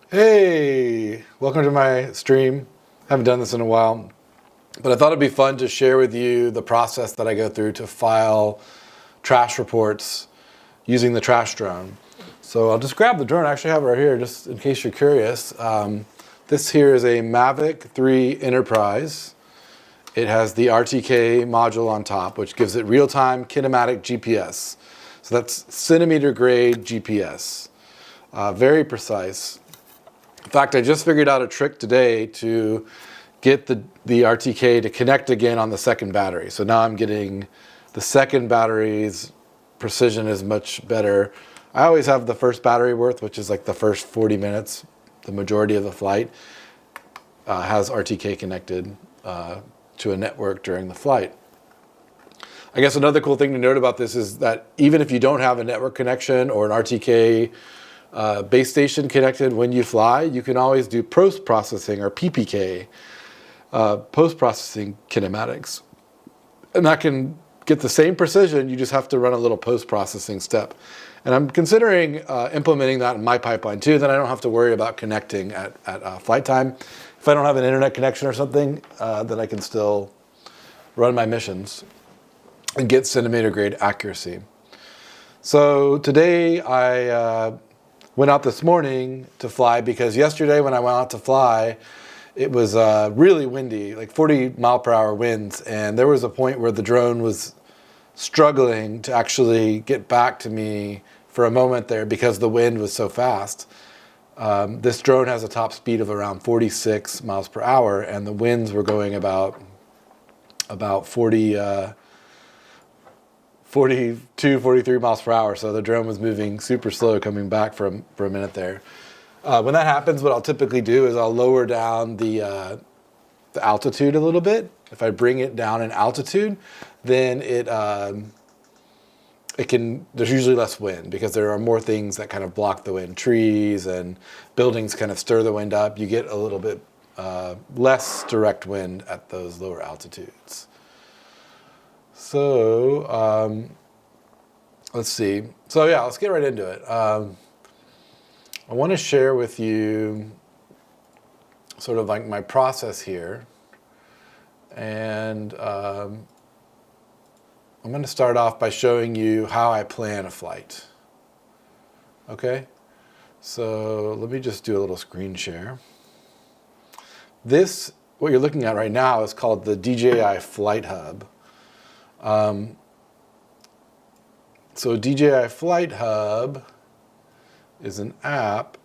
Hey, welcome to my stream. Haven't done this in a while, but I thought it'd be fun to share with you the process that I go through to file trash reports using the trash drone. So I'll just grab the drone. I actually have it right here, just in case you're curious. This here is a Mavic 3 Enterprise. It has the RTK module on top, which gives it real-time kinematic GPS. So that's centimeter grade GPS. Very precise. In fact, I just figured out a trick today to get the RTK to connect again on the second battery. So now I'm getting the second battery's precision is much better. I always have the first battery worth, which is like the first 40 minutes. The majority of the flight has RTK connected to a network during the flight. I guess another cool thing to note about this is that even if you don't have a network connection or an RTK base station connected when you fly, you can always do post-processing or PPK, post-processing kinematics. And that can get the same precision, you just have to run a little post-processing step. And I'm considering implementing that in my pipeline too, then I don't have to worry about connecting at flight time. If I don't have an internet connection or something, then I can still run my missions and get centimeter grade accuracy. So today I went out this morning to fly because yesterday when I went out to fly, it was really windy, like 40 mile per hour winds. And there was a point where the drone was struggling to actually get back to me for a moment there because the wind was so fast. This drone has a top speed of around 46 miles per hour and the winds were going about 42, 43 miles per hour. So the drone was moving super slow coming back for a minute there. When that happens, what I'll typically do is I'll lower down the altitude a little bit. If I bring it down in altitude, then there's usually less wind because there are more things that kind of block the wind. Trees and buildings kind of stir the wind up. You get a little bit less direct wind at those lower altitudes. So let's see. So yeah, let's get right into it. I want to share with you sort of like my process here. And I'm going to start off by showing you how I plan a flight. Okay? So let me just do a little screen share. This, what you're looking at right now, is called the DJI Flight Hub. So DJI Flight Hub is an app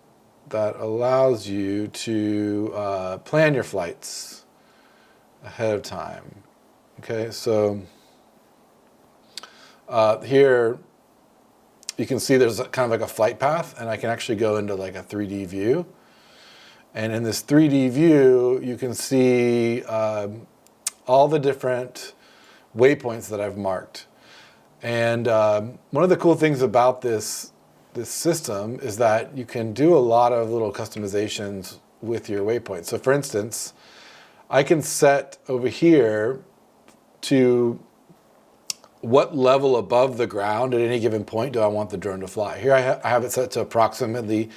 that allows you to plan your flights ahead of time. Okay, so here you can see there's kind of like a flight path, and I can actually go into like a 3D view. And in this 3D view, you can see all the different waypoints that I've marked. And one of the cool things about this system is that you can do a lot of little customizations with your waypoints. So for instance, I can set over here to what level above the ground at any given point do I want the drone to fly. Here I have it set to approximately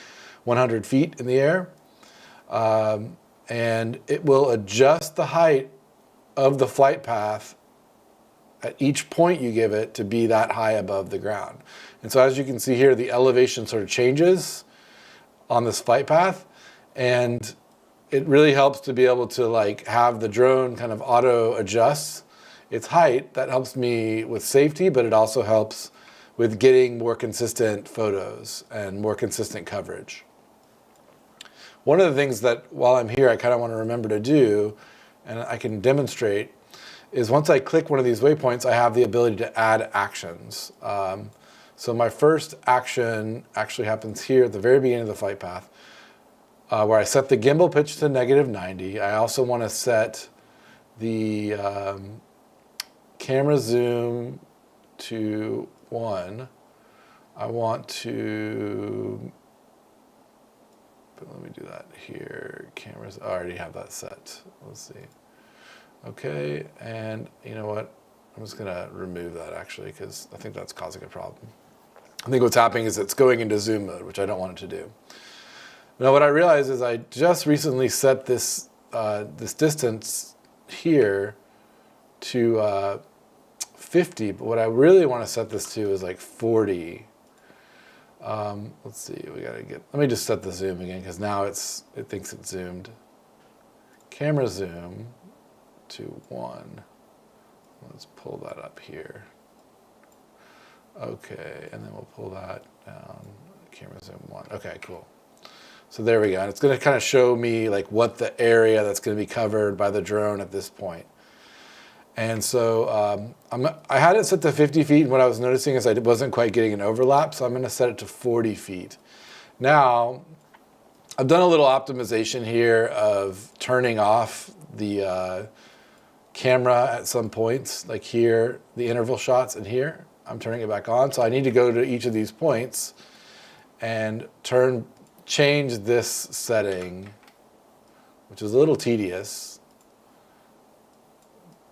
100 feet in the air. And it will adjust the height of the flight path at each point you give it to be that high above the ground. And so as you can see here, the elevation sort of changes on this flight path, and it really helps to be able to like have the drone kind of auto adjust its height. That helps me with safety, but it also helps with getting more consistent photos and more consistent coverage. One of the things that while I'm here, I kind of want to remember to do, and I can demonstrate, is once I click one of these waypoints, I have the ability to add actions. So my first action actually happens here at the very beginning of the flight path, where I set the gimbal pitch to -90. I also want to set the camera zoom to 1. I want to, let me do that here. Cameras, I already have that set. Let's see. Okay, and you know what? I'm just gonna remove that actually because I think that's causing a problem. I think what's happening is it's going into zoom mode, which I don't want it to do. Now what I realized is I just recently set this this distance here to 50, but what I really want to set this to is like 40. Let's see, let me just set the zoom again because now it thinks it's zoomed. Camera zoom to 1. Let's pull that up here. Okay, and then we'll pull that down. Camera zoom 1. Okay, cool. So there we go. And it's going to kind of show me like what the area that's going to be covered by the drone at this point. And so I had it set to 50 feet, and what I was noticing is I wasn't quite getting an overlap, so I'm going to set it to 40 feet. Now, I've done a little optimization here of turning off the camera at some points, like here, the interval shots, and here. I'm turning it back on, so I need to go to each of these points and change this setting, which is a little tedious,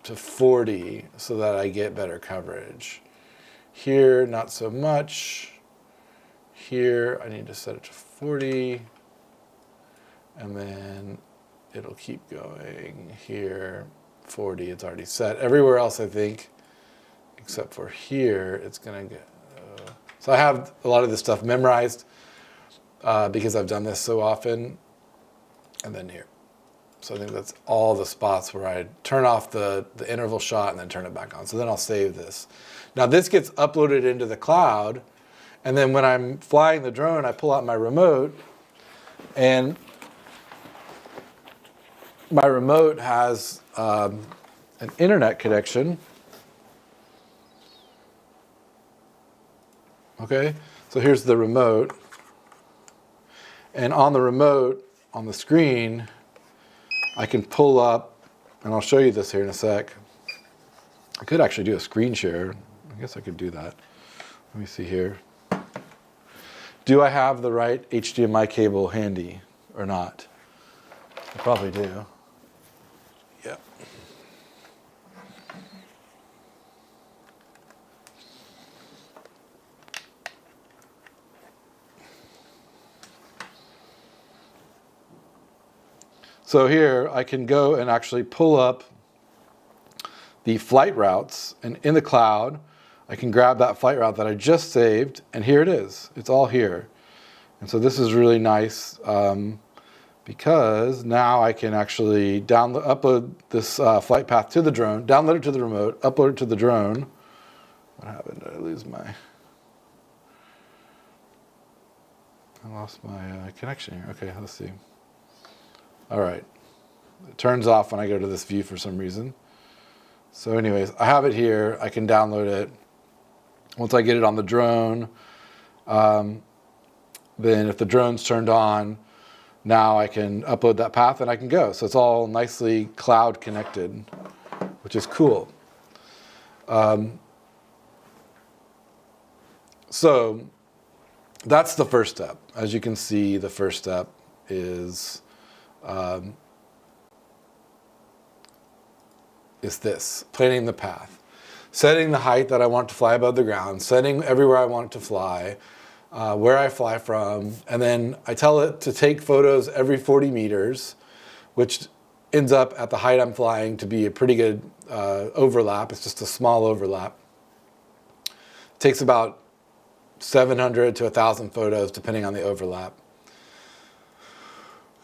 to 40 so that I get better coverage. Here, not so much. Here, I need to set it to 40, and then it'll keep going. Here, 40, it's already set. Everywhere else, I think, except for here, it's gonna get, so I have a lot of this stuff memorized because I've done this so often, and then here. So I think that's all the spots where I turn off the interval shot and then turn it back on. So then I'll save this. Now this gets uploaded into the cloud, and then when I'm flying the drone, I pull out my remote, and my remote has an internet connection. Okay, so here's the remote. And on the remote, on the screen, I can pull up, and I'll show you this here in a sec. I could actually do a screen share. I guess I could do that. Let me see here. Do I have the right HDMI cable handy or not? I probably do. Yeah. So here I can go and actually pull up the flight routes, and in the cloud I can grab that flight route that I just saved, and here it is. It's all here. And so this is really nice because now I can actually upload this flight path to the drone, download it to the remote, upload it to the drone. What happened? Did I lose my... I lost my connection here. Okay, let's see. All right, it turns off when I go to this view for some reason. So anyways, I have it here. I can download it. Once I get it on the drone, then if the drone's turned on, now I can upload that path and I can go. So it's all nicely cloud connected, which is cool. So that's the first step. As you can see, the first step is this, planning the path, setting the height that I want to fly above the ground, setting everywhere I want it to fly, where I fly from, and then I tell it to take photos every 40 meters, which ends up at the height I'm flying to be a pretty good overlap. It's just a small overlap. It takes about 700 to 1,000 photos, depending on the overlap.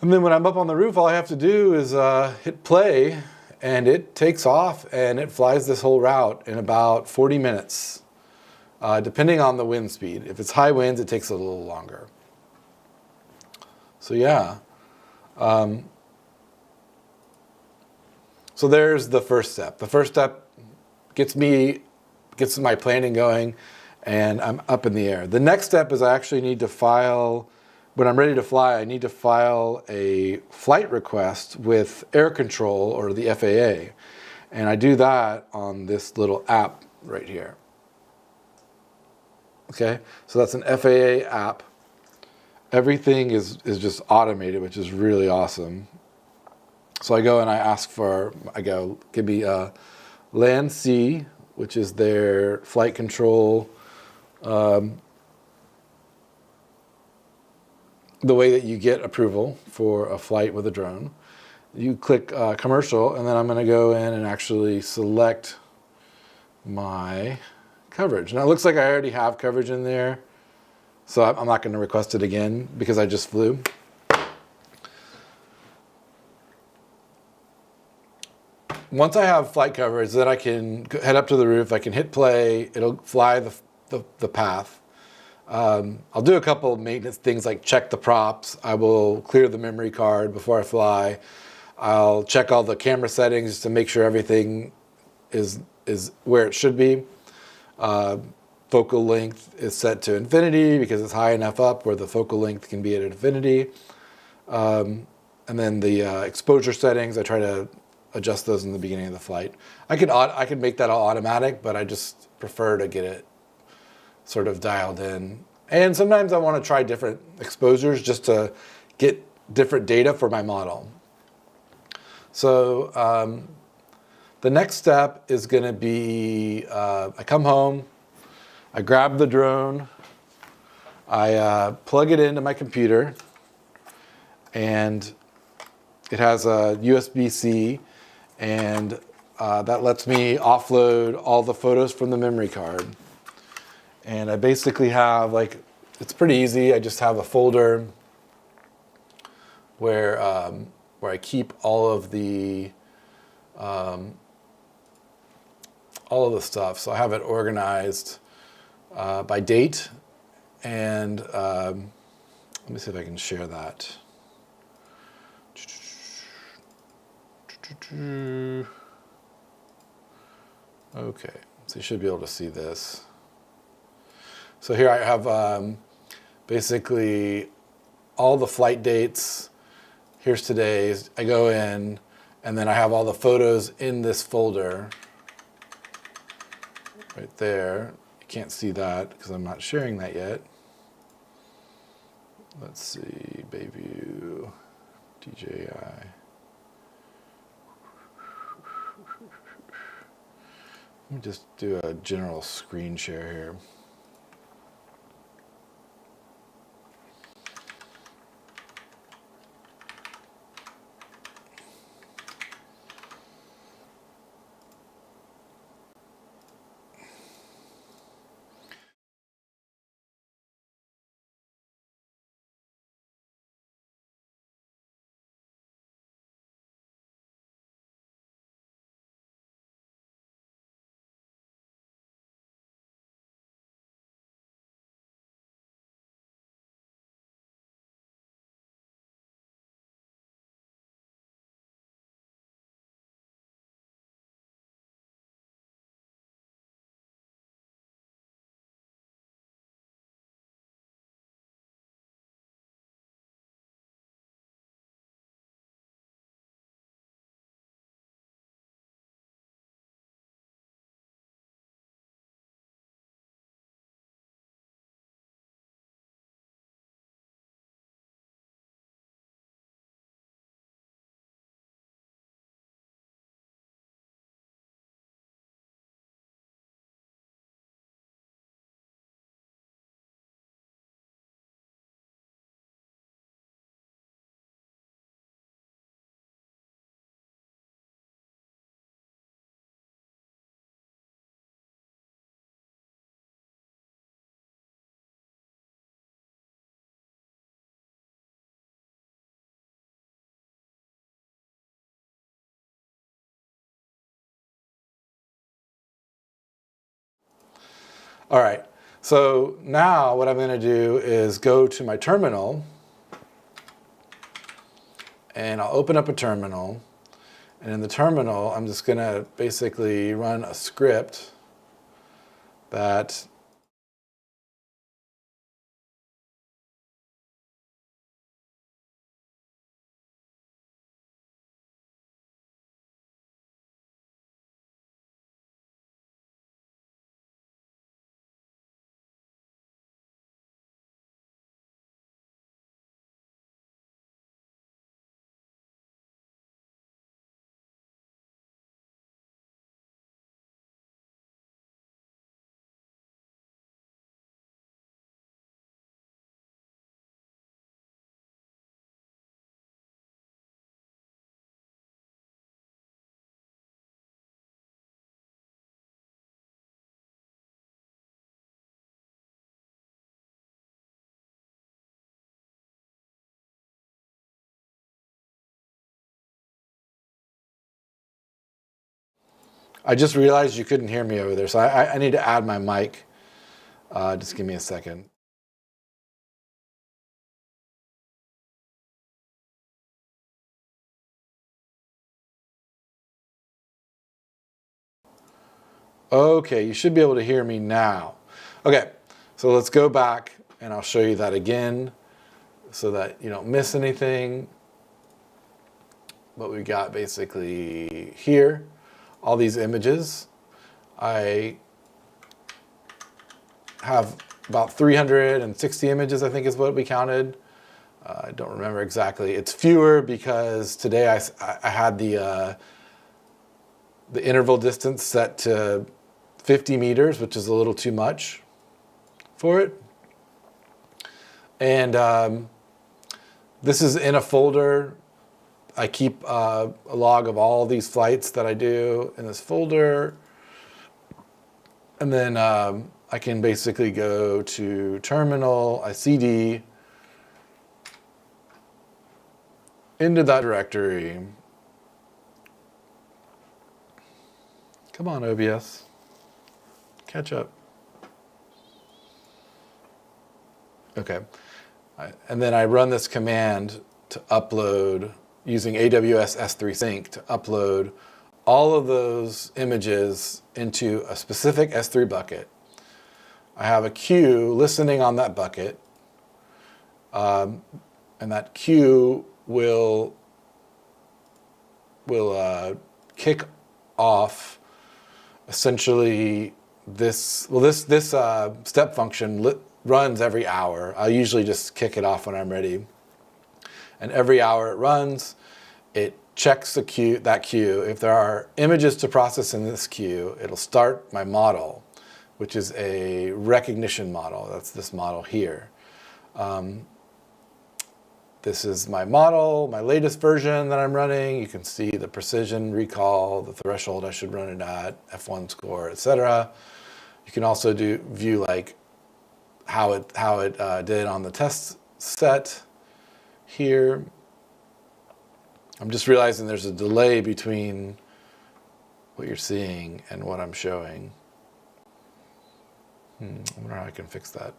And then when I'm up on the roof, all I have to do is hit play, and it takes off, and it flies this whole route in about 40 minutes, depending on the wind speed. If it's high winds, it takes a little longer. So yeah. So there's the first step. The first step gets my planning going, and I'm up in the air. The next step is I actually need to file... When I'm ready to fly, I need to file a flight request with air control or the FAA. And I do that on this little app right here. Okay, so that's an FAA app. Everything is just automated, which is really awesome. So I go and give me LANC, which is their flight control the way that you get approval for a flight with a drone. You click commercial, and then I'm going to go in and actually select my coverage. Now it looks like I already have coverage in there, so I'm not going to request it again because I just flew. Once I have flight coverage, then I can head up to the roof. I can hit play. It'll fly the path. I'll do a couple of maintenance things like check the props. I will clear the memory card before I fly. I'll check all the camera settings to make sure everything is where it should be. Focal length is set to infinity because it's high enough up where the focal length can be at infinity. And then the exposure settings, I try to adjust those in the beginning of the flight. I could make that all automatic, but I just prefer to get it sort of dialed in. And sometimes I want to try different exposures just to get different data for my model. So the next step is going to be I come home, I grab the drone, I plug it into my computer, and it has a USB-C, and that lets me offload all the photos from the memory card. And I basically have, like, it's pretty easy. I just have a folder where I keep all of the stuff. So I have it organized by date, and let me see if I can share that. Okay, so you should be able to see this. So here I have basically all the flight dates. Here's today's. I go in, and then I have all the photos in this folder right there. You can't see that because I'm not sharing that yet. Let's see, Bayview, DJI. Let me just do a general screen share here. All right, so now what I'm going to do is go to my terminal, and I'll open up a terminal. And in the terminal, I'm just going to basically run a script that I just realized you couldn't hear me over there, so I need to add my mic. Just give me a second. Okay, you should be able to hear me now. Okay, so let's go back and I'll show you that again so that you don't miss anything. What we got basically here, all these images. I have about 360 images, I think is what we counted. I don't remember exactly. It's fewer because today I had the interval distance set to 50 meters, which is a little too much for it. And this is in a folder. I keep a log of all these flights that I do in this folder. And then I can basically go to terminal, I cd into that directory. Come on, OBS. Catch up. Okay. And then I run this command to upload using AWS S3 Sync to upload all of those images into a specific S3 bucket. I have a queue listening on that bucket, and that queue will kick off essentially this step function runs every hour. I usually just kick it off when I'm ready. And every hour it runs, it checks that queue. If there are images to process in this queue, it'll start my model, which is a recognition model. That's this model here. This is my model, my latest version that I'm running. You can see the precision, recall, the threshold I should run it at, F1 score, etc. You can also view like how it did on the test set here. I'm just realizing there's a delay between what you're seeing and what I'm showing. I wonder how I can fix that.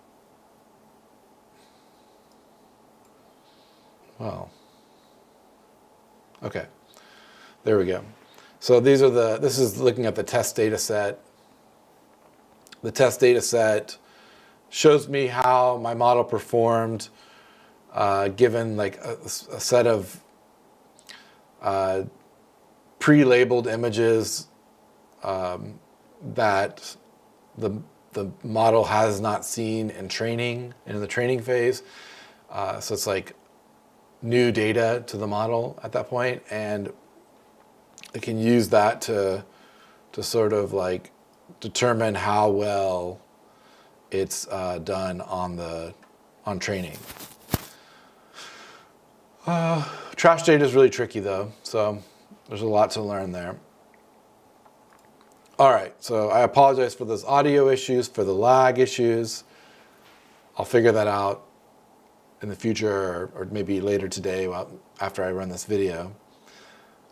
Well, okay, there we go. So this is looking at the test data set. The test data set shows me how my model performed given like a set of pre-labeled images that the model has not seen in the training phase. So it's like new data to the model at that point, and it can use that to sort of like determine how well it's done on training. Trash data is really tricky though, so there's a lot to learn there. All right, so I apologize for those audio issues, for the lag issues. I'll figure that out in the future, or maybe later today after I run this video.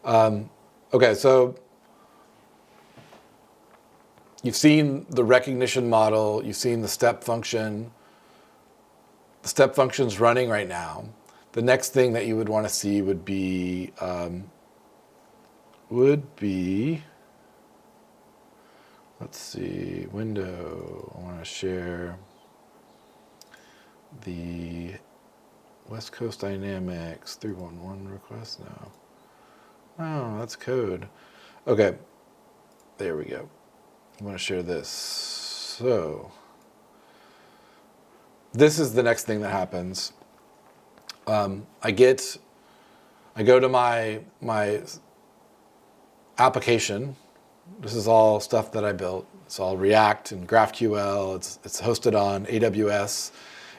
Okay, so you've seen the recognition model, you've seen the step function. The step function's running right now. The next thing that you would want to see would be let's see, window. I want to share the West Coast Dynamics 311 request now. Oh, that's code. Okay, there we go. I want to share this. So this is the next thing that happens. I go to my application. This is all stuff that I built. It's all React and GraphQL. It's hosted on AWS.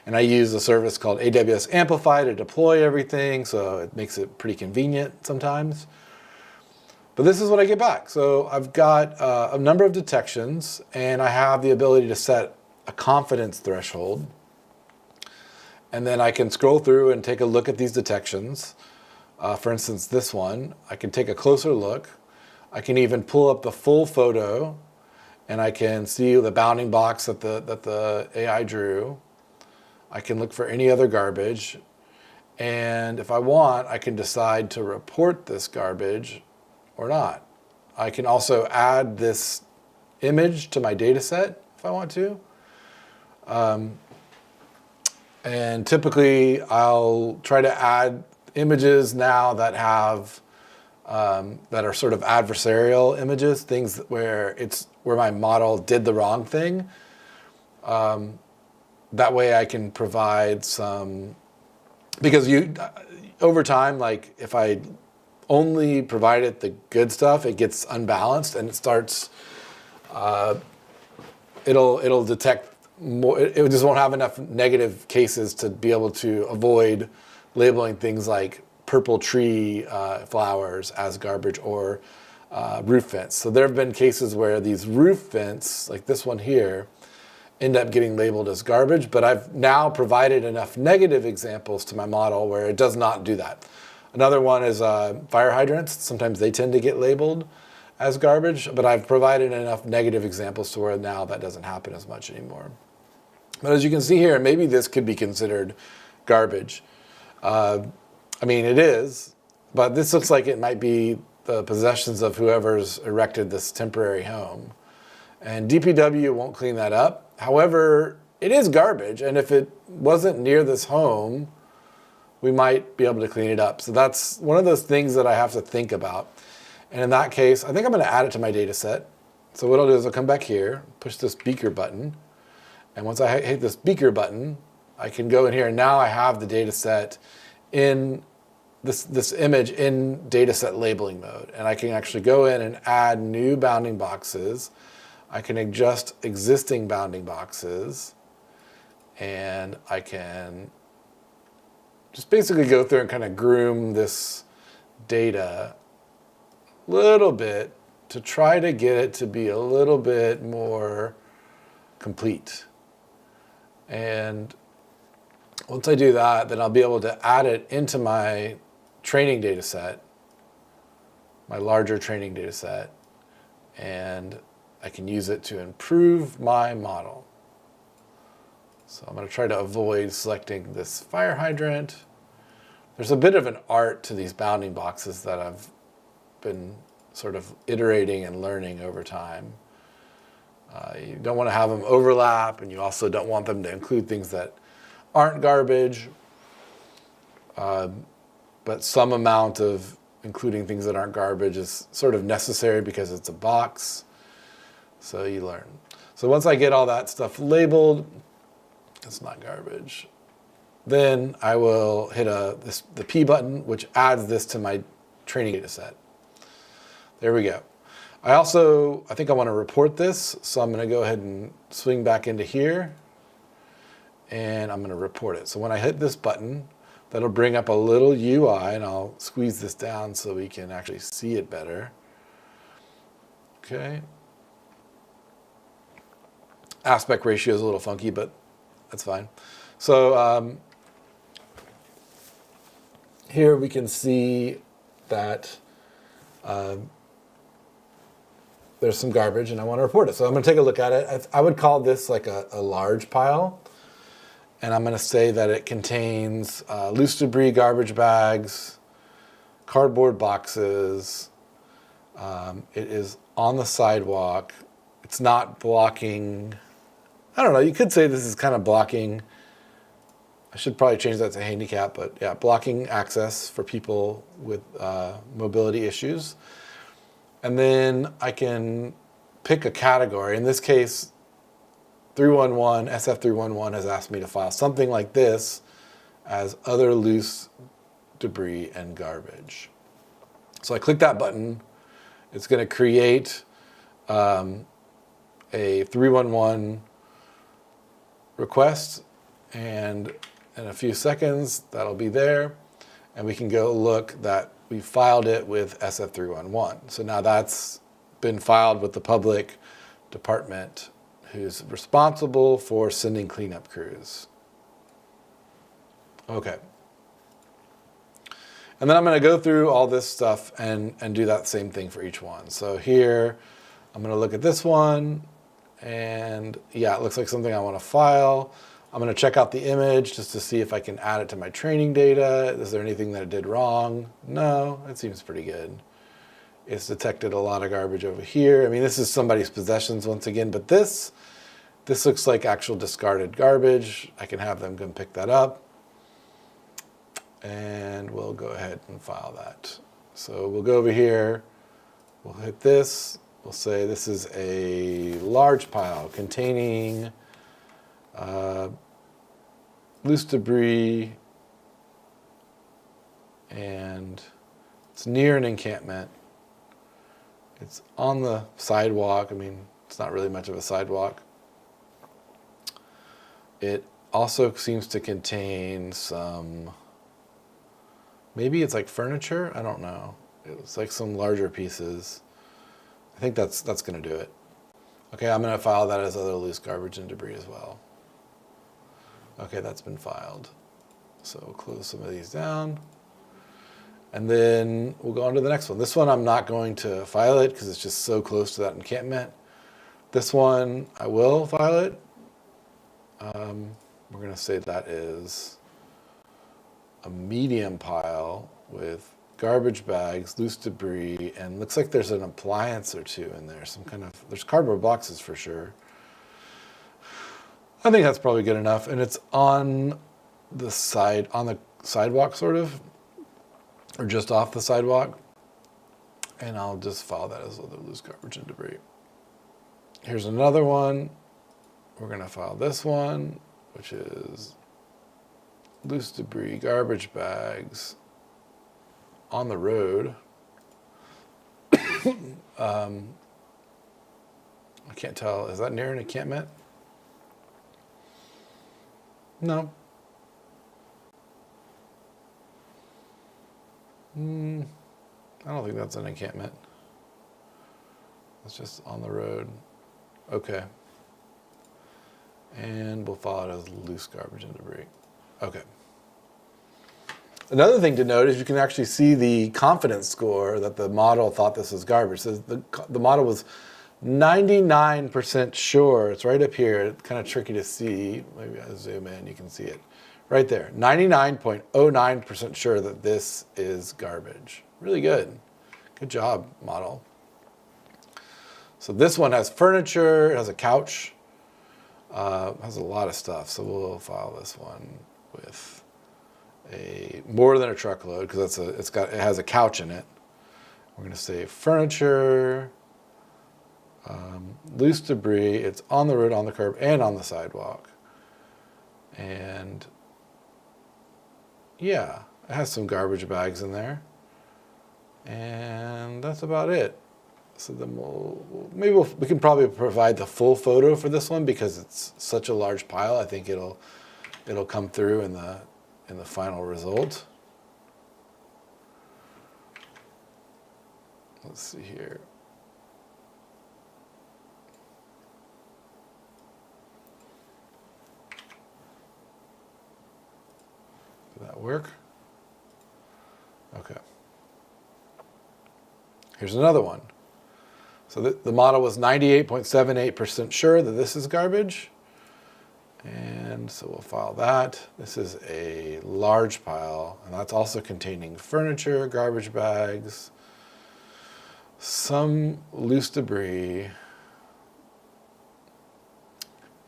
And I use a service called AWS Amplify to deploy everything, so it makes it pretty convenient sometimes. But this is what I get back. So I've got a number of detections, and I have the ability to set a confidence threshold. And then I can scroll through and take a look at these detections. For instance, this one, I can take a closer look. I can even pull up the full photo, and I can see the bounding box that the AI drew. I can look for any other garbage. And if I want, I can decide to report this garbage or not. I can also add this image to my data set if I want to. And typically, I'll try to add images now that have that are sort of adversarial images, things where my model did the wrong thing. That way, I can provide some, because over time, like if I only provide it the good stuff, it gets unbalanced and it starts. It'll detect more. It just won't have enough negative cases to be able to avoid labeling things like purple tree flowers as garbage or roof vents. So there have been cases where these roof vents, like this one here, end up getting labeled as garbage, but I've now provided enough negative examples to my model where it does not do that. Another one is fire hydrants. Sometimes they tend to get labeled as garbage, but I've provided enough negative examples to where now that doesn't happen as much anymore. But as you can see here, maybe this could be considered garbage. I mean, it is, but this looks like it might be the possessions of whoever's erected this temporary home. And DPW won't clean that up. However, it is garbage, and if it wasn't near this home, we might be able to clean it up. So that's one of those things that I have to think about. And in that case, I think I'm going to add it to my data set. So what I'll do is I'll come back here, push this beaker button, and once I hit this beaker button, I can go in here, and now I have the data set in this image in data set labeling mode. And I can actually go in and add new bounding boxes. I can adjust existing bounding boxes, and I can just basically go through and kind of groom this data a little bit to try to get it to be a little bit more complete. And once I do that, then I'll be able to add it into my training data set, my larger training data set, and I can use it to improve my model. So I'm going to try to avoid selecting this fire hydrant. There's a bit of an art to these bounding boxes that I've been sort of iterating and learning over time. You don't want to have them overlap, and you also don't want them to include things that aren't garbage. But some amount of including things that aren't garbage is sort of necessary because it's a box. So you learn. So once I get all that stuff labeled, it's not garbage. Then I will hit the P button, which adds this to my training data set. There we go. I think I want to report this, so I'm going to go ahead and swing back into here, and I'm going to report it. So when I hit this button, that'll bring up a little UI, and I'll squeeze this down so we can actually see it better. Okay. Aspect ratio is a little funky, but that's fine. So here we can see that there's some garbage, and I want to report it. So I'm going to take a look at it. I would call this like a large pile, and I'm going to say that it contains loose debris, garbage bags, cardboard boxes. It is on the sidewalk. It's not blocking. I don't know. You could say this is kind of blocking. I should probably change that to handicap, but yeah, blocking access for people with mobility issues. And then I can pick a category. In this case, 311, SF311 has asked me to file something like this as other loose debris and garbage. So I click that button. It's going to create a 311 request, and in a few seconds that'll be there, and we can go look that we filed it with SF311. So now that's been filed with the public department who's responsible for sending cleanup crews. Okay. And then I'm going to go through all this stuff and do that same thing for each one. So here, I'm going to look at this one, and yeah, it looks like something I want to file. I'm going to check out the image just to see if I can add it to my training data. Is there anything that it did wrong? No, it seems pretty good. It's detected a lot of garbage over here. I mean, this is somebody's possessions once again, but this looks like actual discarded garbage. I can have them come pick that up. And we'll go ahead and file that. So we'll go over here, we'll hit this, we'll say this is a large pile containing loose debris, and it's near an encampment. It's on the sidewalk. I mean, it's not really much of a sidewalk. It also seems to contain some, maybe it's like furniture, I don't know. It's like some larger pieces. I think that's gonna do it. Okay, I'm gonna file that as other loose garbage and debris as well. Okay, that's been filed. So we'll close some of these down. And then we'll go on to the next one. This one I'm not going to file it because it's just so close to that encampment. This one I will file it. We're gonna say that is a medium pile with garbage bags, loose debris, and looks like there's an appliance or two in there. Some kind of, there's cardboard boxes for sure. I think that's probably good enough. And it's on the sidewalk sort of, or just off the sidewalk. And I'll just file that as other loose garbage and debris. Here's another one. We're gonna file this one, which is loose debris, garbage bags on the road. I can't tell, is that near an encampment? No. I don't think that's an encampment. It's just on the road. Okay. And we'll file it as loose garbage and debris. Okay. Another thing to note is you can actually see the confidence score that the model thought this was garbage. So the model was 99% sure. It's right up here. It's kind of tricky to see. Maybe I zoom in, you can see it. Right there. 99.09% sure that this is garbage. Really good. Good job, model. So this one has furniture, it has a couch, has a lot of stuff. So we'll file this one with a more than a truckload because it has a couch in it. We're going to say furniture, loose debris. It's on the road, on the curb, and on the sidewalk. And yeah, it has some garbage bags in there. And that's about it. So then we can probably provide the full photo for this one because it's such a large pile. I think it'll come through in the final result. Let's see here. Did that work? Okay. Here's another one. So the model was 98.78% sure that this is garbage. And so we'll file that. This is a large pile, and that's also containing furniture, garbage bags, some loose debris.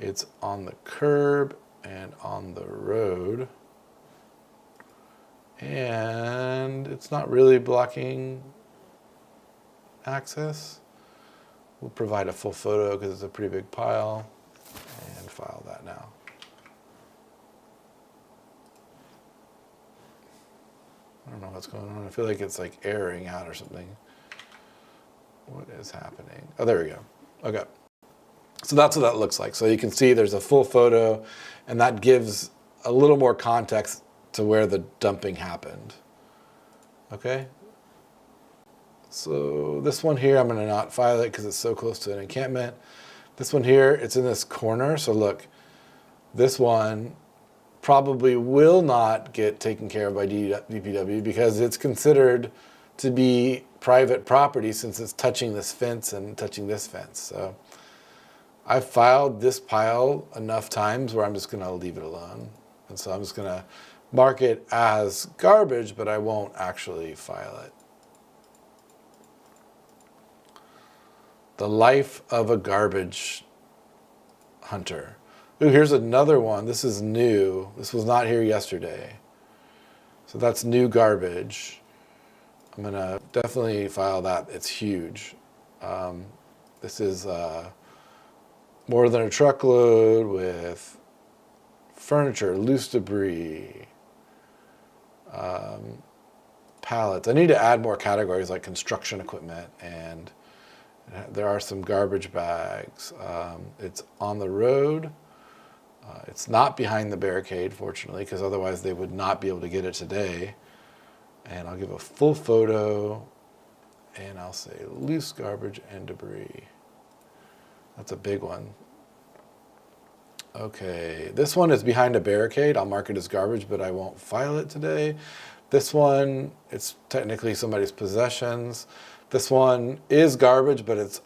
It's on the curb and on the road. And it's not really blocking access. We'll provide a full photo because it's a pretty big pile, and file that now. I don't know what's going on. I feel like it's like airing out or something. What is happening? Oh, there we go. Okay. So that's what that looks like. So you can see there's a full photo, and that gives a little more context to where the dumping happened. Okay. So this one here, I'm going to not file it because it's so close to an encampment. This one here, it's in this corner. So look, this one probably will not get taken care of by DPW because it's considered to be private property since it's touching this fence and touching this fence. So I've filed this pile enough times where I'm just going to leave it alone. And so I'm just going to mark it as garbage, but I won't actually file it. The life of a garbage hunter. Ooh, here's another one. This is new. This was not here yesterday. So that's new garbage. I'm going to definitely file that. It's huge. This is more than a truckload with furniture, loose debris, pallets. I need to add more categories like construction equipment, and there are some garbage bags. It's on the road. It's not behind the barricade, fortunately, because otherwise they would not be able to get it today. And I'll give a full photo, and I'll say loose garbage and debris. That's a big one. Okay, this one is behind a barricade. I'll mark it as garbage, but I won't file it today. This one, it's technically somebody's possessions. This one is garbage, but it's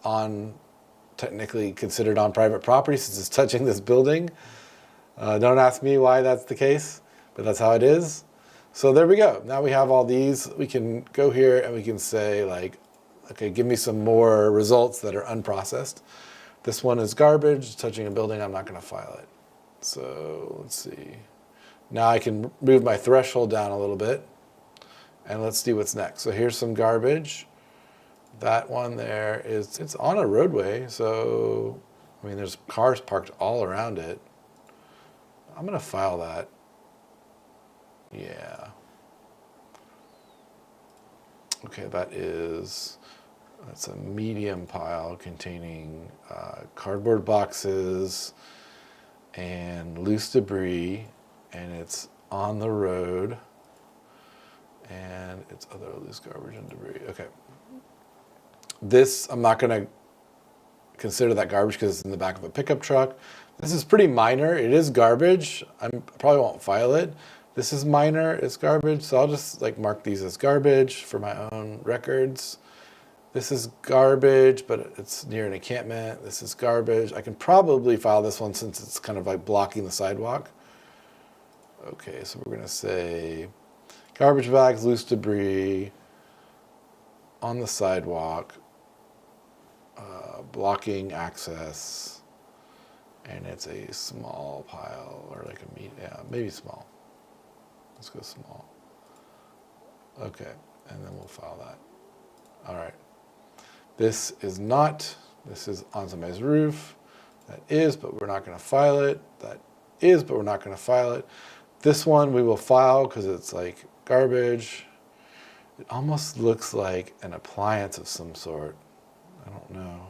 technically considered on private property since it's touching this building. Don't ask me why that's the case, but that's how it is. So there we go. Now we have all these. We can go here and we can say like, okay, give me some more results that are unprocessed. This one is garbage, touching a building. I'm not going to file it. So let's see. Now I can move my threshold down a little bit, and let's see what's next. So here's some garbage. That one there it's on a roadway. So, I mean, there's cars parked all around it. I'm going to file that. Yeah. Okay, that's a medium pile containing cardboard boxes and loose debris, and it's on the road, and it's other loose garbage and debris. Okay. This, I'm not going to consider that garbage because it's in the back of a pickup truck. This is pretty minor. It is garbage. I probably won't file it. This is minor. It's garbage. So I'll just like mark these as garbage for my own records. This is garbage, but it's near an encampment. This is garbage. I can probably file this one since it's kind of like blocking the sidewalk. Okay, so we're going to say garbage bags, loose debris on the sidewalk, blocking access, and it's a small pile or like maybe small. Let's go small. Okay, and then we'll file that. All right. This is on somebody's roof. That is, but we're not going to file it. That is, but we're not going to file it. This one we will file because it's like garbage. It almost looks like an appliance of some sort. I don't know.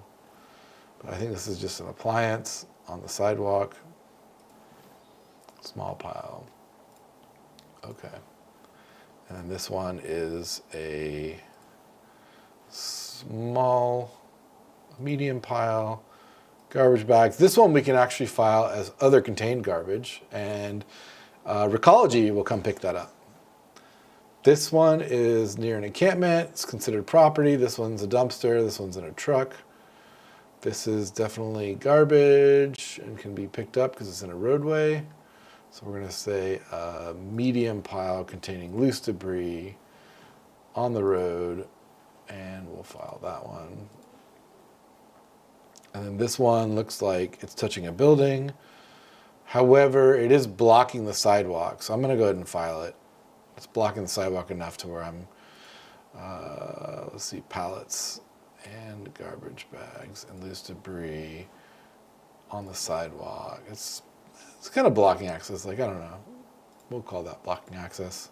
But I think this is just an appliance on the sidewalk. Small pile. Okay. And then this one is a medium pile, garbage bags. This one we can actually file as other contained garbage, and Recology will come pick that up. This one is near an encampment. It's considered property. This one's a dumpster. This one's in a truck. This is definitely garbage and can be picked up because it's in a roadway. So we're going to say a medium pile containing loose debris on the road, and we'll file that one. And then this one looks like it's touching a building. However, it is blocking the sidewalk, so I'm going to go ahead and file it. It's blocking the sidewalk enough to where I'm, let's see, pallets and garbage bags and loose debris on the sidewalk. It's kind of blocking access, like, I don't know. We'll call that blocking access.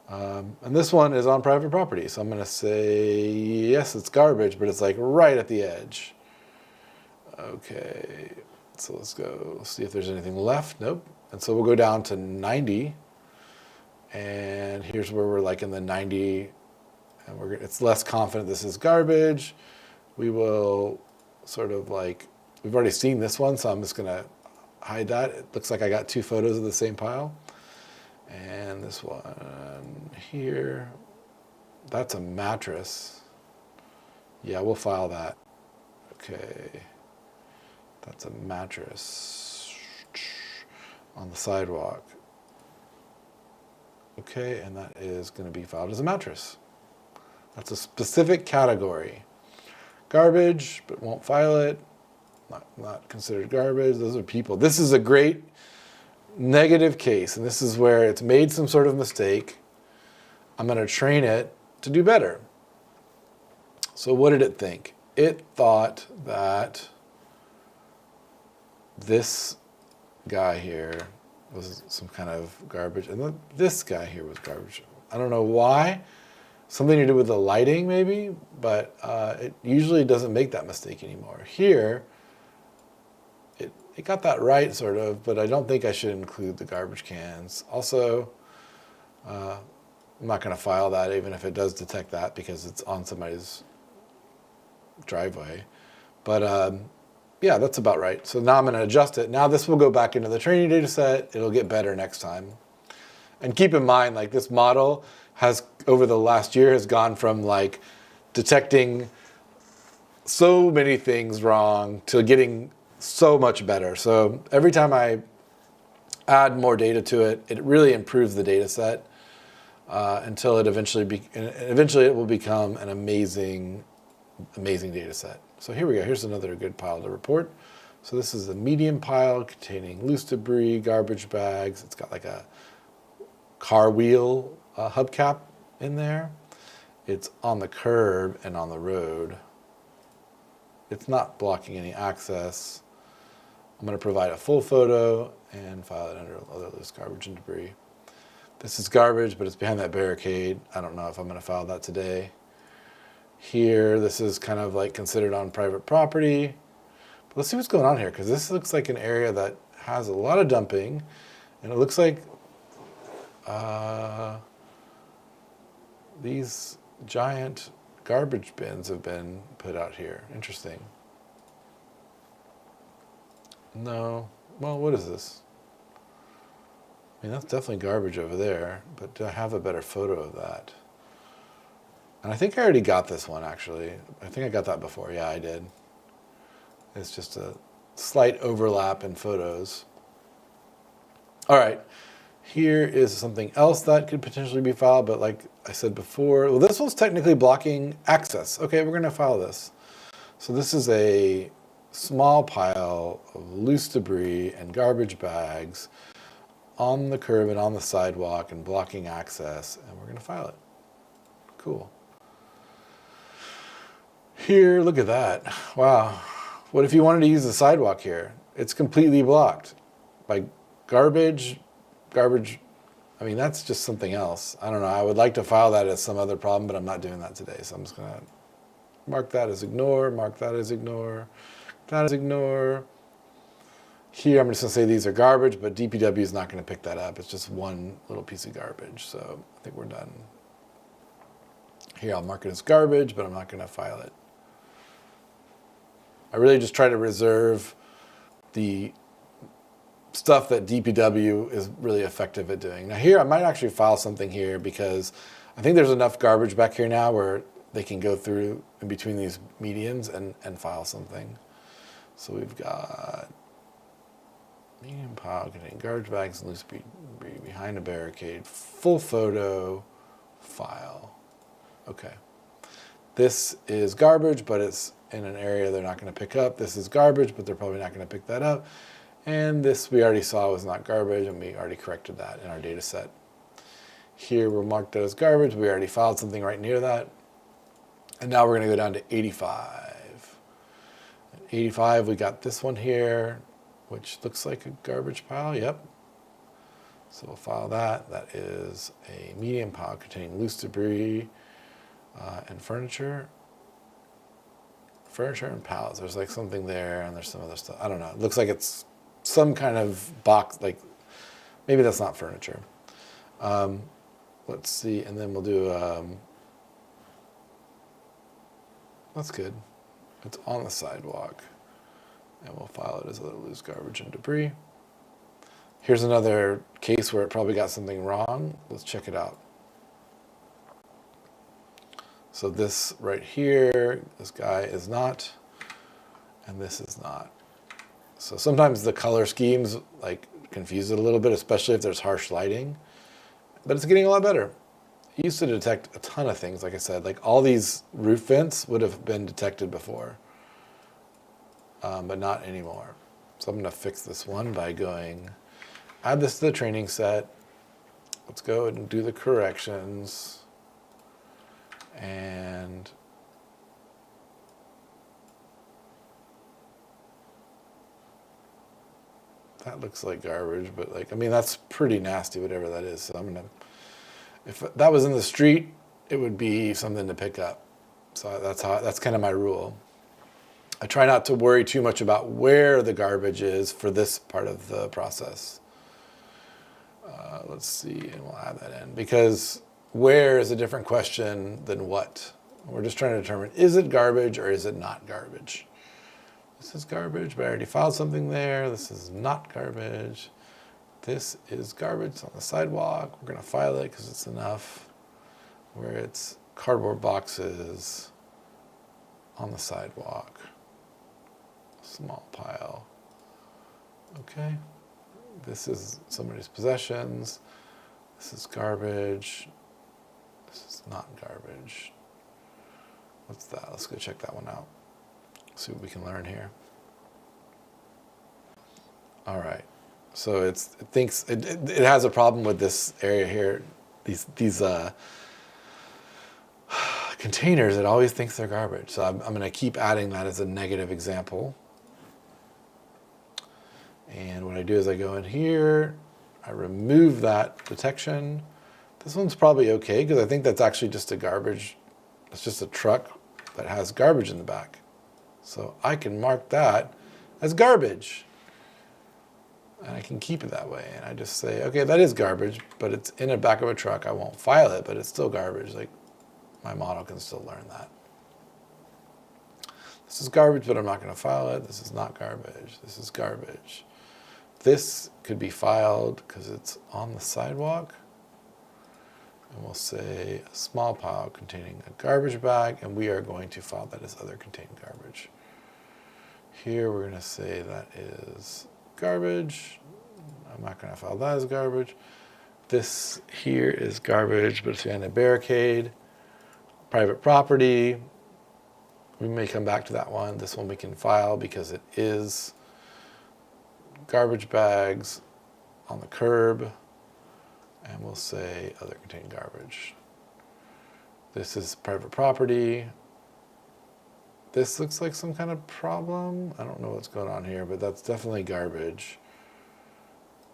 And this one is on private property, so I'm going to say, yes, it's garbage, but it's like right at the edge. Okay, so let's go see if there's anything left. Nope. And so we'll go down to 90. And here's where we're like in the 90, and it's less confident this is garbage. We will sort of like, we've already seen this one, so I'm just going to hide that. It looks like I got 2 photos of the same pile. And this one here, that's a mattress. Yeah, we'll file that. Okay, that's a mattress on the sidewalk. Okay, and that is going to be filed as a mattress. That's a specific category. Garbage, but won't file it. Not considered garbage. Those are people. This is a great negative case, and this is where it's made some sort of mistake. I'm going to train it to do better. So what did it think? It thought that this guy here was some kind of garbage, and this guy here was garbage. I don't know why. Something to do with the lighting, maybe, but it usually doesn't make that mistake anymore. Here, it got that right, sort of, but I don't think I should include the garbage cans. Also, I'm not going to file that, even if it does detect that, because it's on somebody's driveway. But yeah, that's about right. So now I'm going to adjust it. Now this will go back into the training data set. It'll get better next time. And keep in mind, like, this model has, over the last year, has gone from like detecting so many things wrong to getting so much better. So every time I add more data to it, it really improves the data set until it eventually it will become an amazing data set. So here we go. Here's another good pile to report. So this is a medium pile containing loose debris, garbage bags. It's got like a car wheel hubcap in there. It's on the curb and on the road. It's not blocking any access. I'm going to provide a full photo and file it under other loose garbage and debris. This is garbage, but it's behind that barricade. I don't know if I'm going to file that today. Here, this is kind of like considered on private property. But let's see what's going on here, because this looks like an area that has a lot of dumping, and it looks like these giant garbage bins have been put out here. Interesting. No. Well, what is this? I mean, that's definitely garbage over there, but do I have a better photo of that? And I think I already got this one, actually. I think I got that before. Yeah, I did. It's just a slight overlap in photos. All right. Here is something else that could potentially be filed, but like I said before, well, this one's technically blocking access. Okay, we're going to file this. So this is a small pile of loose debris and garbage bags on the curb and on the sidewalk and blocking access, and we're going to file it. Cool. Here, look at that. Wow. What if you wanted to use the sidewalk here? It's completely blocked by garbage. I mean, that's just something else. I don't know. I would like to file that as some other problem, but I'm not doing that today. So I'm just going to mark that as ignore, mark that as ignore, that as ignore. Here, I'm just going to say these are garbage, but DPW is not going to pick that up. It's just one little piece of garbage. So I think we're done. Here, I'll mark it as garbage, but I'm not going to file it. I really just try to reserve the stuff that DPW is really effective at doing. Now here, I might actually file something here because I think there's enough garbage back here now where they can go through in between these medians and file something. So we've got medium pile containing garbage bags and loose debris behind a barricade, full photo, file. Okay. This is garbage, but it's in an area they're not going to pick up. This is garbage, but they're probably not going to pick that up. And this we already saw was not garbage, and we already corrected that in our data set. Here we're marked as garbage. We already filed something right near that. And now we're going to go down to 85. At 85, we got this one here, which looks like a garbage pile. Yep. So we'll file that. That is a medium pile containing loose debris and furniture. Furniture and pallets. There's like something there, and there's some other stuff. I don't know. It looks like it's some kind of box, like maybe that's not furniture. Let's see, and then we'll do, that's good. It's on the sidewalk, and we'll file it as a loose garbage and debris. Here's another case where it probably got something wrong. Let's check it out. So this right here, this guy is not, and this is not. So sometimes the color schemes like confuse it a little bit, especially if there's harsh lighting, but it's getting a lot better. It used to detect a ton of things, like I said, like all these roof vents would have been detected before, but not anymore. So I'm gonna fix this one by going, add this to the training set. Let's go and do the corrections. And that looks like garbage, but like, I mean, that's pretty nasty, whatever that is. So I'm gonna, if that was in the street, it would be something to pick up. So that's kind of my rule. I try not to worry too much about where the garbage is for this part of the process. Let's see, and we'll add that in, because where is a different question than what. We're just trying to determine, is it garbage or is it not garbage? This is garbage, but I already filed something there. This is not garbage. This is garbage on the sidewalk. We're gonna file it because it's enough. Where it's cardboard boxes on the sidewalk. Small pile. Okay. This is somebody's possessions. This is garbage. This is not garbage. What's that? Let's go check that one out. See what we can learn here. All right. So it thinks it has a problem with this area here. These containers. It always thinks they're garbage. So I'm going to keep adding that as a negative example. And what I do is I go in here, I remove that detection. This one's probably okay because I think that's actually just a garbage. It's just a truck that has garbage in the back. So I can mark that as garbage. And I can keep it that way. And I just say, okay, that is garbage, but it's in the back of a truck. I won't file it, but it's still garbage. Like my model can still learn that. This is garbage, but I'm not going to file it. This is not garbage. This is garbage. This could be filed because it's on the sidewalk. And we'll say a small pile containing a garbage bag, and we are going to file that as other contained garbage. Here we're going to say that is garbage. I'm not going to file that as garbage. This here is garbage, but it's behind a barricade. Private property. We may come back to that one. This one we can file because it is garbage bags on the curb, and we'll say other contained garbage. This is private property. This looks like some kind of problem. I don't know what's going on here, but that's definitely garbage.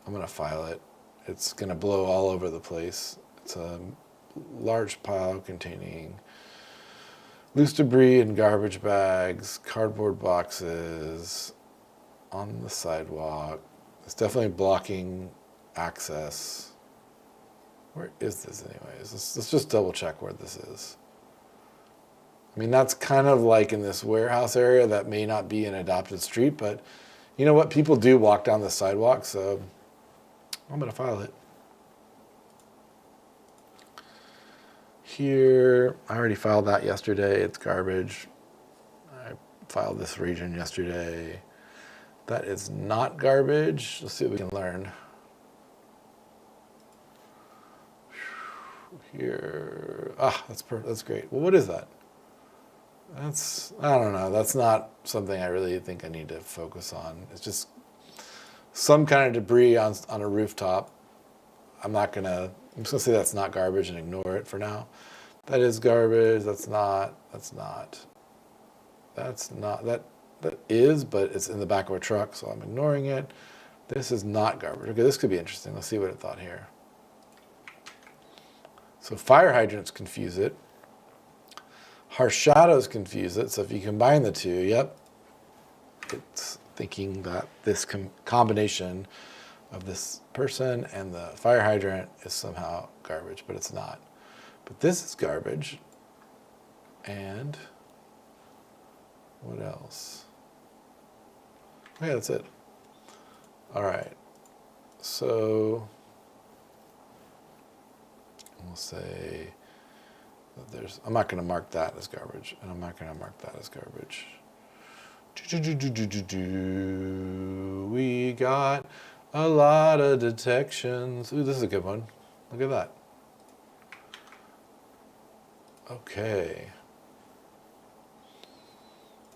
I'm gonna file it. It's gonna blow all over the place. It's a large pile containing loose debris and garbage bags, cardboard boxes, on the sidewalk. It's definitely blocking access. Where is this anyways? Let's just double check where this is. I mean, that's kind of like in this warehouse area that may not be an adopted street, but you know what? People do walk down the sidewalk, so I'm gonna file it. Here, I already filed that yesterday. It's garbage. I filed this region yesterday. That is not garbage. Let's see what we can learn. Here, that's great. Well, what is that? I don't know. That's not something I really think I need to focus on. It's just some kind of debris on a rooftop. I'm just gonna say that's not garbage and ignore it for now. That is garbage. That is, but it's in the back of a truck, so I'm ignoring it. This is not garbage. Okay, this could be interesting. Let's see what it thought here. So fire hydrants confuse it. Harsh shadows confuse it. So if you combine the two, yep, it's thinking that this combination of this person and the fire hydrant is somehow garbage, but it's not. But this is garbage. And what else? Okay, that's it. All right. So we'll say that I'm not going to mark that as garbage, and I'm not going to mark that as garbage. We got a lot of detections. Ooh, this is a good one. Look at that. Okay.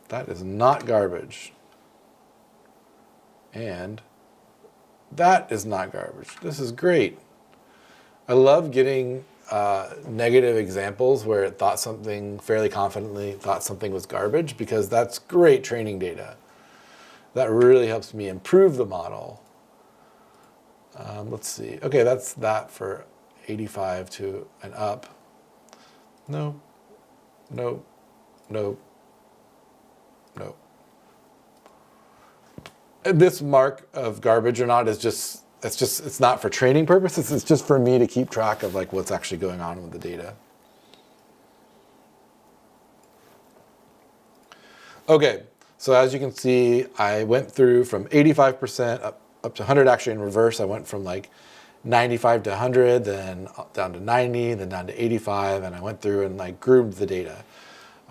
That is not garbage. And that is not garbage. This is great. I love getting negative examples where it thought something fairly confidently thought something was garbage, because that's great training data. That really helps me improve the model. Let's see. Okay, that's that for 85 to and up. No, no, no, no. This mark of garbage or not is it's not for training purposes. It's just for me to keep track of like what's actually going on with the data. Okay, so as you can see, I went through from 85% up to 100, actually in reverse. I went from like 95 to 100, then down to 90, then down to 85, and I went through and like grouped the data.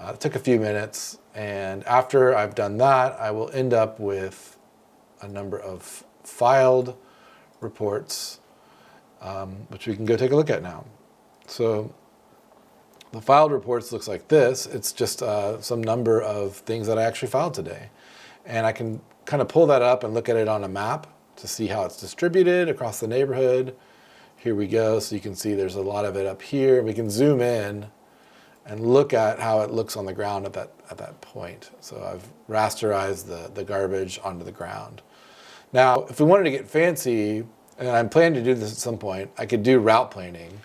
It took a few minutes, and after I've done that, I will end up with a number of filed reports, which we can go take a look at now. So the filed reports looks like this. It's just some number of things that I actually filed today. And I can kind of pull that up and look at it on a map to see how it's distributed across the neighborhood. Here we go. So you can see there's a lot of it up here. We can zoom in and look at how it looks on the ground at that point. So I've rasterized the garbage onto the ground. Now, if we wanted to get fancy, and I'm planning to do this at some point, I could do route planning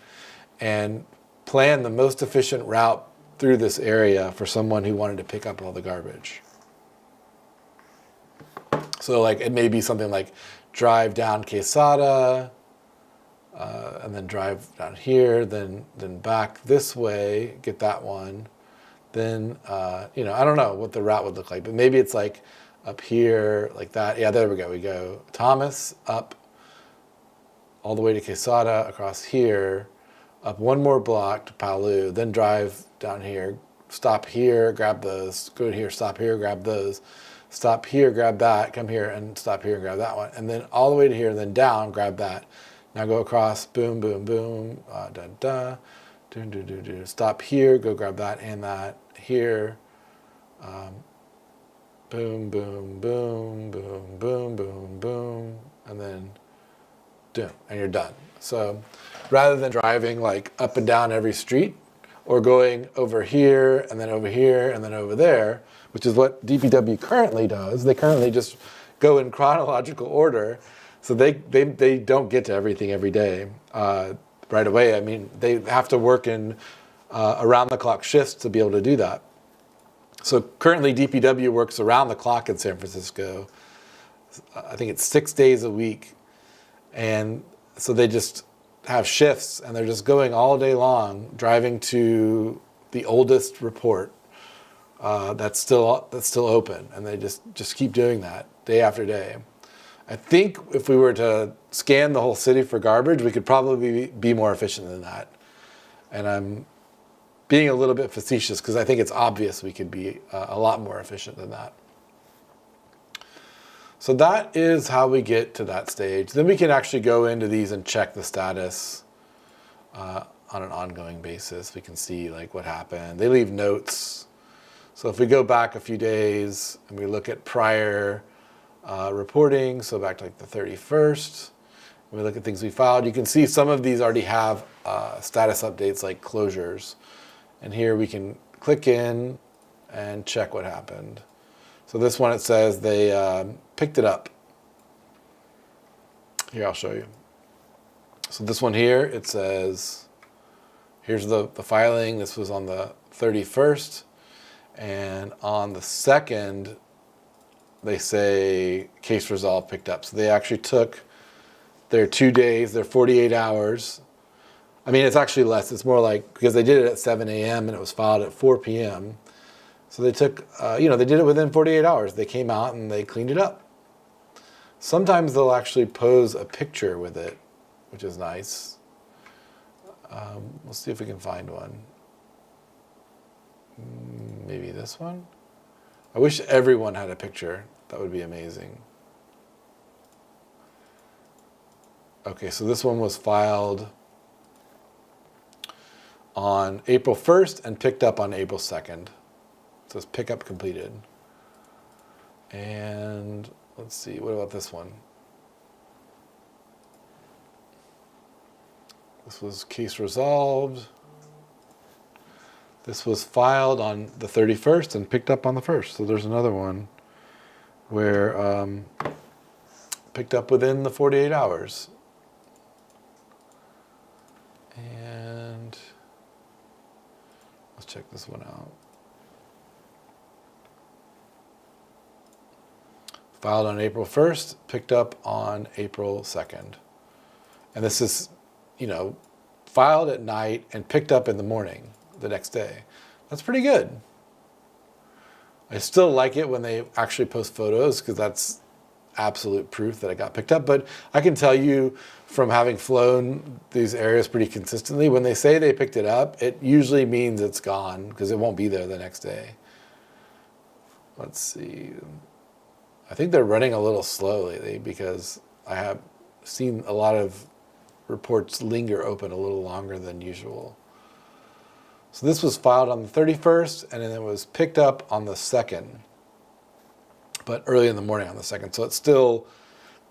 and plan the most efficient route through this area for someone who wanted to pick up all the garbage. So like it may be something like drive down Quesada, and then drive down here, then back this way, get that one. Then, I don't know what the route would look like, but maybe it's like up here, like that. Yeah, there we go. We go Thomas up all the way to Quesada, across here, up one more block to Palu, then drive down here, stop here, grab those, go here, stop here, grab those, stop here, grab that, come here, and stop here and grab that one. And then all the way to here, and then down, grab that. Now go across, boom, boom, boom, stop here, go grab that and that, here, boom, boom, boom, boom, boom, boom, boom, and then boom, and you're done. So rather than driving like up and down every street, or going over here, and then over here, and then over there, which is what DPW currently does. They currently just go in chronological order. So they don't get to everything every day right away. I mean, they have to work in around-the-clock shifts to be able to do that. So currently DPW works around the clock in San Francisco. I think it's 6 days a week. And so they just have shifts, and they're just going all day long, driving to the oldest report that's still open. And they just keep doing that day after day. I think if we were to scan the whole city for garbage, we could probably be more efficient than that. And I'm being a little bit facetious because I think it's obvious we could be a lot more efficient than that. So that is how we get to that stage. Then we can actually go into these and check the status on an ongoing basis. We can see like what happened. They leave notes. So if we go back a few days and we look at prior reporting, so back to like the 31st, we look at things we filed, you can see some of these already have status updates like closures. And here we can click in and check what happened. So this one, it says they picked it up. Here, I'll show you. So this one here, it says, here's the filing. This was on the 31st. And on the 2nd, they say case resolved, picked up. So they actually took their 2 days, their 48 hours. I mean, it's actually less. It's more like, because they did it at 7 a.m. and it was filed at 4 p.m. So they took, they did it within 48 hours. They came out and they cleaned it up. Sometimes they'll actually pose a picture with it, which is nice. We'll see if we can find one. Maybe this one? I wish everyone had a picture. That would be amazing. Okay, so this one was filed on April 1st and picked up on April 2nd. It says pickup completed. And let's see, what about this one? This was case resolved. This was filed on the 31st and picked up on the 1st. So there's another one where picked up within the 48 hours. And let's check this one out. Filed on April 1st, picked up on April 2nd. And this is, filed at night and picked up in the morning the next day. That's pretty good. I still like it when they actually post photos because that's absolute proof that it got picked up. But I can tell you from having flown these areas pretty consistently, when they say they picked it up, it usually means it's gone because it won't be there the next day. Let's see. I think they're running a little slow lately because I have seen a lot of reports linger open a little longer than usual. So this was filed on the 31st, and then it was picked up on the 2nd, but early in the morning on the 2nd. So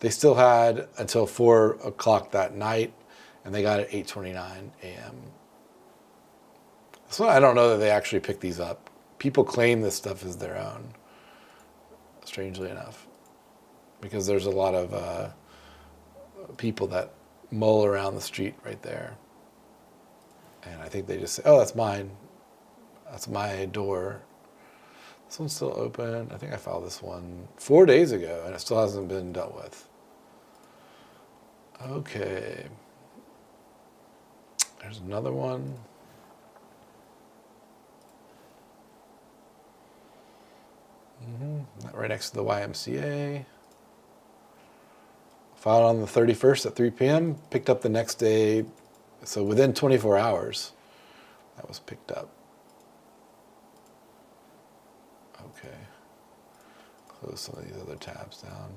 they still had until 4 o'clock that night, and they got it at 8:29 a.m. So I don't know that they actually picked these up. People claim this stuff is their own, strangely enough, because there's a lot of people that mull around the street right there. And I think they just say, oh, that's mine. That's my door. This one's still open. I think I filed this one 4 days ago, and it still hasn't been dealt with. Okay. There's another one. Right next to the YMCA. Filed on the 31st at 3 p.m., picked up the next day. So within 24 hours, that was picked up. Okay. Close some of these other tabs down.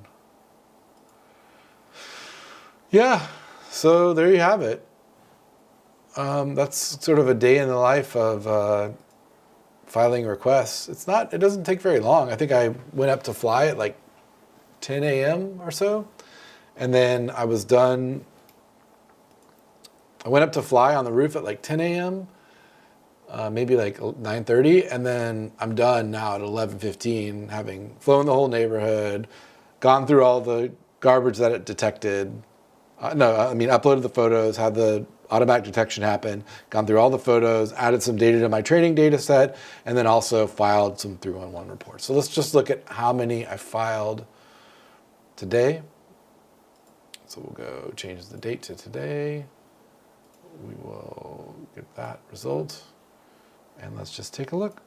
Yeah, so there you have it. That's sort of a day in the life of filing requests. It doesn't take very long. I think I went up to fly at like 10 a.m. or so. And then I was done. I went up to fly on the roof at like 10 a.m., maybe like 9:30, and then I'm done now at 11:15, having flown the whole neighborhood, gone through all the garbage that it detected. Uploaded the photos, had the automatic detection happen, gone through all the photos, added some data to my training data set, and then also filed some 311 reports. So let's just look at how many I filed today. So we'll go change the date to today. We will get that result, and let's just take a look.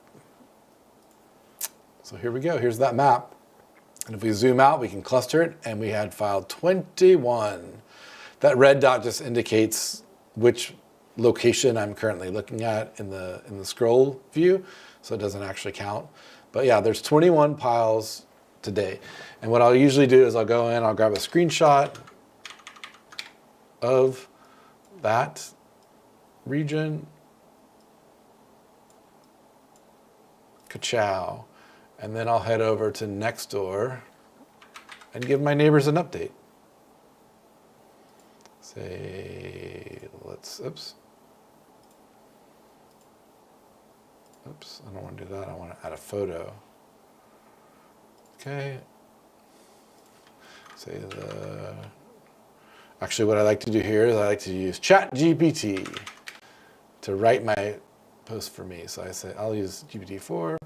So here we go. Here's that map. And if we zoom out, we can cluster it, and we had filed 21. That red dot just indicates which location I'm currently looking at in the scroll view, so it doesn't actually count. But yeah, there's 21 piles today. And what I'll usually do is I'll go in, I'll grab a screenshot of that region. Ka-chow. And then I'll head over to Nextdoor and give my neighbors an update. Say, oops, I don't want to do that. I want to add a photo. Okay. Actually, what I like to do here is I like to use ChatGPT to write my post for me. So I'll use GPT-4.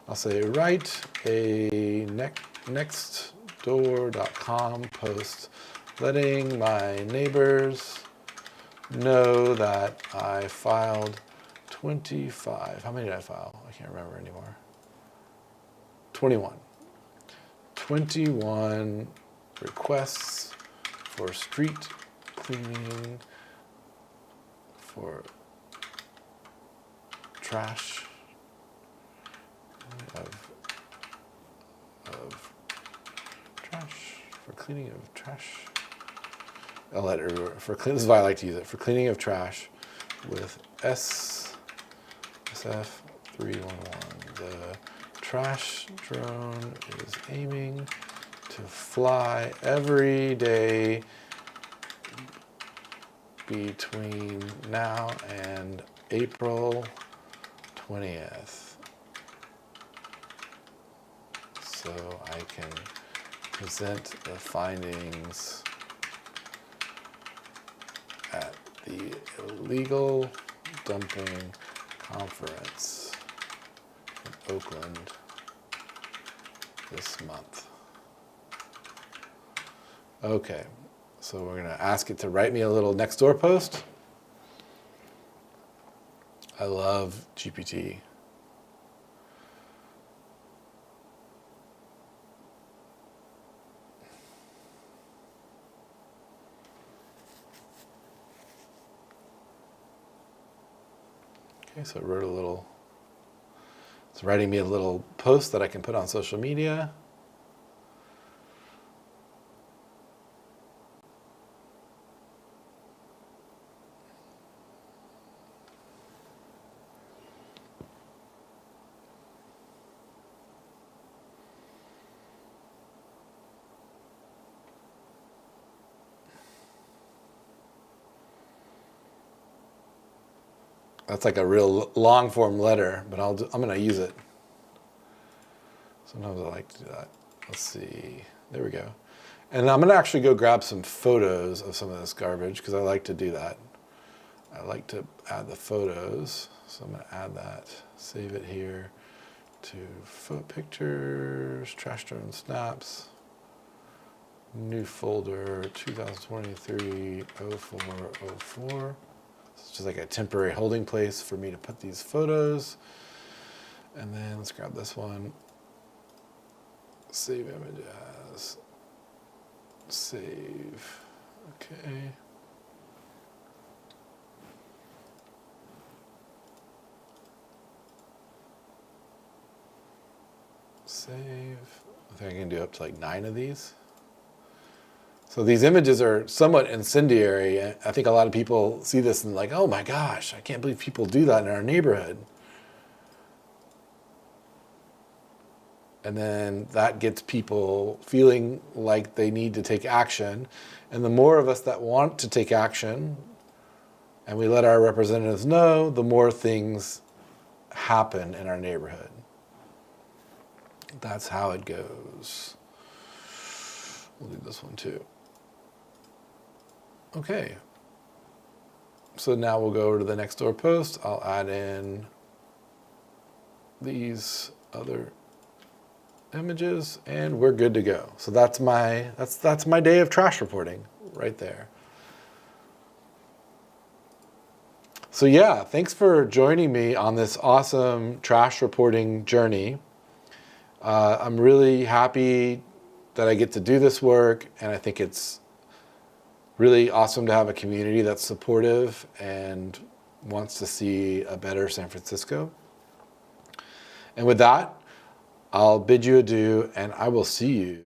I'll say, write a nextdoor.com post letting my neighbors know that I filed 25. How many did I file? I can't remember anymore. 21. 21 requests for street cleaning for trash of trash for cleaning of trash. I'll let her for clean. This is why I like to use it for cleaning of trash with SF311. The trash drone is aiming to fly every day between now and April 20th. So I can present the findings at the Illegal Dumping Conference in Oakland this month. Okay, so we're going to ask it to write me a little Nextdoor post. I love GPT. Okay, so it's writing me a little post that I can put on social media. That's like a real long form letter, but I'm going to use it. Sometimes I like to do that. Let's see. There we go. And I'm going to actually go grab some photos of some of this garbage because I like to do that. I like to add the photos. So I'm going to add that, save it here to photo pictures, trash drone snaps, new folder 2023 0404. It's just like a temporary holding place for me to put these photos. And then let's grab this one. Save image as. Save. Okay. Save. I think I can do up to like 9 of these. So these images are somewhat incendiary. I think a lot of people see this and like, oh my gosh, I can't believe people do that in our neighborhood. And then that gets people feeling like they need to take action. And the more of us that want to take action, and we let our representatives know, the more things happen in our neighborhood. That's how it goes. We'll do this one too. Okay. So now we'll go over to the Nextdoor post. I'll add in these other images and we're good to go. So that's my day of trash reporting right there. So yeah, thanks for joining me on this awesome trash reporting journey. I'm really happy that I get to do this work, and I think it's really awesome to have a community that's supportive and wants to see a better San Francisco. And with that, I'll bid you adieu, and I will see you